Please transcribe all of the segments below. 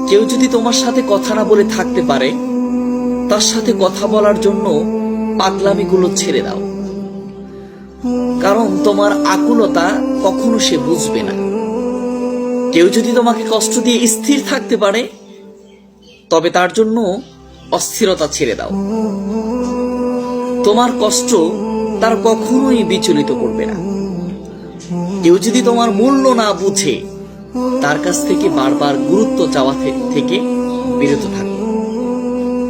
কেউ যদি তোমার সাথে কথা না বলে থাকতে পারে, তার সাথে কথা বলার জন্য পাগলামিগুলো ছেড়ে দাও। কারণ তোমার আকুলতা কখনো সে বুঝবে না। কেউ যদি তোমাকে কষ্ট দিয়ে স্থির থাকতে পারে, তবে তার জন্য অস্থিরতা ছেড়ে দাও। তোমার কষ্ট তার কখনোই বিচলিত করবে না। কেউ যদি তোমার মূল্য না বুঝে, তার কাছ থেকে বারবার গুরুত্ব চাওয়া থেকে বিরত থাকে।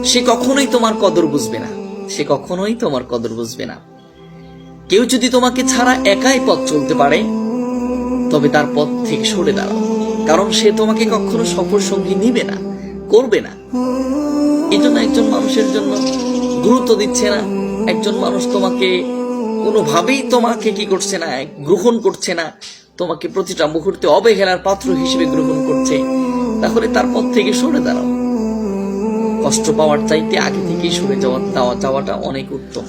সে কখনোই তোমার কদর বুঝবে না, সে কখনোই তোমার কদর বুঝবে না। কেউ যদি তোমাকে ছাড়া একাই পথ চলতে পারে, তবে তার পথ থেকে সরে দাঁড়াও। কারণ সে তোমাকে কখনো সফর সঙ্গী নিবে না, করবে না। এই জন্য একজন মানুষের জন্য গুরুত্ব দিচ্ছে না, একজন মানুষ তোমাকে কোনোভাবেই তোমাকে কি করছে না, গ্রহণ করছে না, তোমাকে প্রতিটা মুহূর্তে অবহেলার পাত্র হিসেবে গ্রহণ করছে, তাহলে তার পথ থেকে সরে দাঁড়াও। কষ্ট পাওয়ার চাইতে আগে থেকেই সরে যাওয়াটা অনেক উত্তম।